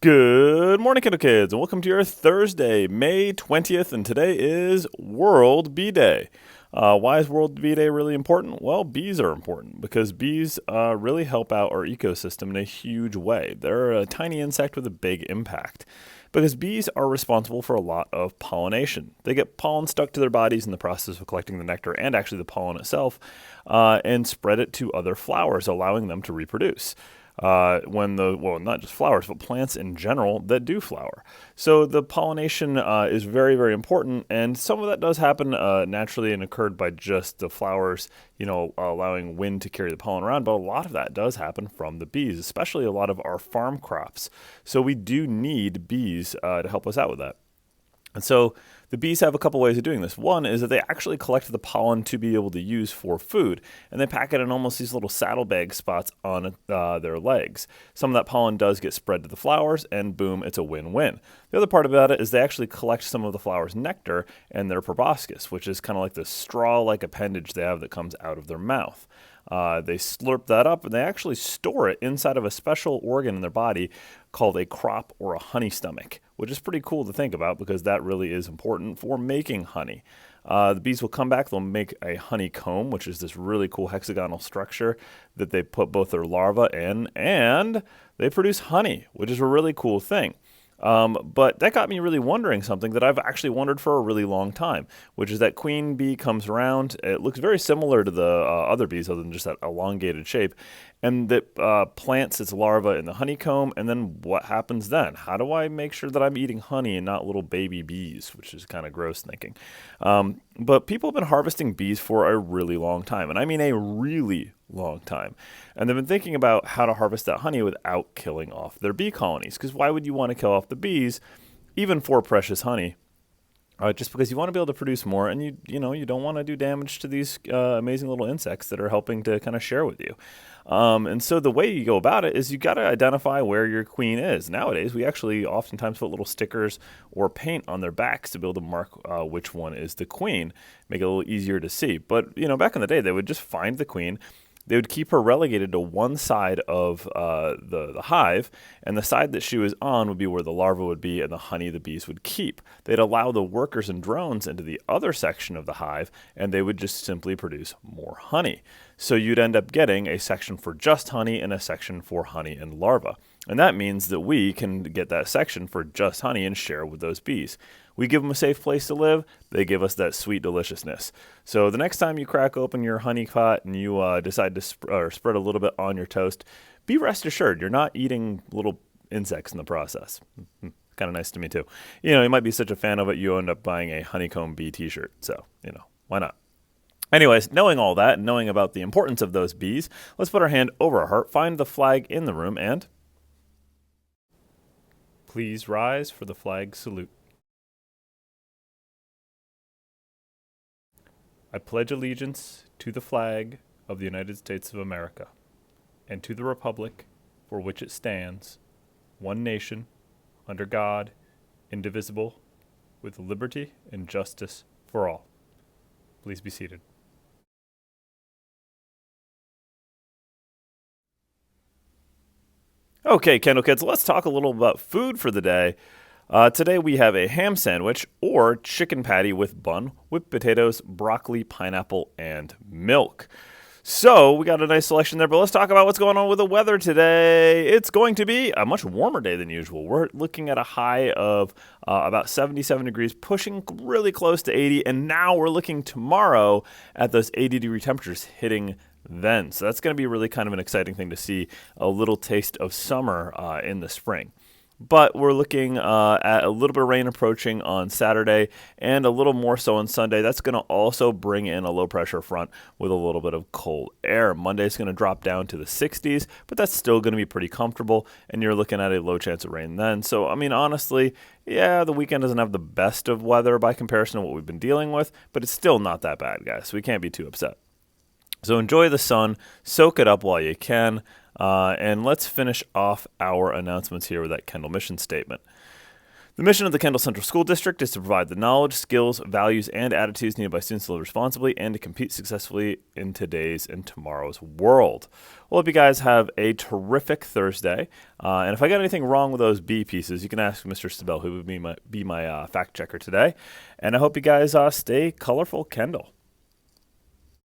Good morning, Kindle Kids, and welcome to your Thursday, May 20th, and today is World Bee Day. Why is World Bee Day really important? Well, bees are important because bees really help out our ecosystem in a huge way. They're a tiny insect with a big impact because bees are responsible for a lot of pollination. They get pollen stuck to their bodies in the process of collecting the nectar and actually the pollen itself and spread it to other flowers, allowing them to reproduce. Not just flowers, but plants in general that do flower. So the pollination is very, very important, and some of that does happen naturally and occurred by just the flowers, allowing wind to carry the pollen around, but a lot of that does happen from the bees, especially a lot of our farm crops. So we do need bees to help us out with that. And so the bees have a couple ways of doing this. One is that they actually collect the pollen to be able to use for food, and they pack it in almost these little saddlebag spots on their legs. Some of that pollen does get spread to the flowers, and boom, it's a win-win. The other part about it is they actually collect some of the flowers' nectar and their proboscis, which is kind of like the straw-like appendage they have that comes out of their mouth. They slurp that up, and they actually store it inside of a special organ in their body called a crop or a honey stomach, which is pretty cool to think about because that really is important for making honey. The bees will come back, they'll make a honeycomb, which is this really cool hexagonal structure that they put both their larvae in, and they produce honey, which is a really cool thing. But that got me really wondering something that I've actually wondered for a really long time, which is that queen bee comes around. It looks very similar to the other bees other than just that elongated shape, and that plants its larva in the honeycomb, and then what happens then? How do I make sure that I'm eating honey and not little baby bees, which is kind of gross thinking. But people have been harvesting bees for a really long time, and I mean a really long time. And they've been thinking about how to harvest that honey without killing off their bee colonies. Because why would you want to kill off the bees, even for precious honey? Just because you want to be able to produce more, and you don't want to do damage to these amazing little insects that are helping to kind of share with you. And so the way you go about it is you got to identify where your queen is. Nowadays, we actually oftentimes put little stickers or paint on their backs to be able to mark which one is the queen, make it a little easier to see. But back in the day, they would just find the queen. They would keep her relegated to one side of the hive, and the side that she was on would be where the larva would be and the honey the bees would keep. They'd allow the workers and drones into the other section of the hive, and they would just simply produce more honey. So you'd end up getting a section for just honey and a section for honey and larva. And that means that we can get that section for just honey and share with those bees. We give them a safe place to live. They give us that sweet deliciousness. So the next time you crack open your honey pot and you decide to spread a little bit on your toast, be rest assured you're not eating little insects in the process. Kind of nice to me too. You might be such a fan of it, you end up buying a honeycomb bee t-shirt. So, why not? Anyways, knowing all that and knowing about the importance of those bees, let's put our hand over our heart, find the flag in the room, and please rise for the flag salute. I pledge allegiance to the flag of the United States of America and to the republic for which it stands, one nation, under God, indivisible, with liberty and justice for all. Please be seated. Okay, Kendall Kids, let's talk a little about food for the day. Today we have a ham sandwich or chicken patty with bun, whipped potatoes, broccoli, pineapple, and milk. So we got a nice selection there, but let's talk about what's going on with the weather today. It's going to be a much warmer day than usual. We're looking at a high of about 77 degrees, pushing really close to 80, and now we're looking tomorrow at those 80-degree temperatures hitting then. So that's going to be really kind of an exciting thing to see, a little taste of summer in the spring. But we're looking at a little bit of rain approaching on Saturday and a little more so on Sunday. That's going to also bring in a low pressure front with a little bit of cold air. Monday's going to drop down to the 60s, but that's still going to be pretty comfortable, and you're looking at a low chance of rain then. So, honestly, the weekend doesn't have the best of weather by comparison to what we've been dealing with, but it's still not that bad, guys. So we can't be too upset. So enjoy the sun, soak it up while you can, and let's finish off our announcements here with that Kendall mission statement. The mission of the Kendall Central School District is to provide the knowledge, skills, values, and attitudes needed by students to live responsibly and to compete successfully in today's and tomorrow's world. Well, hope you guys have a terrific Thursday. And if I got anything wrong with those B pieces, you can ask Mr. Stabell, who would be my fact checker today. And I hope you guys stay colorful, Kendall.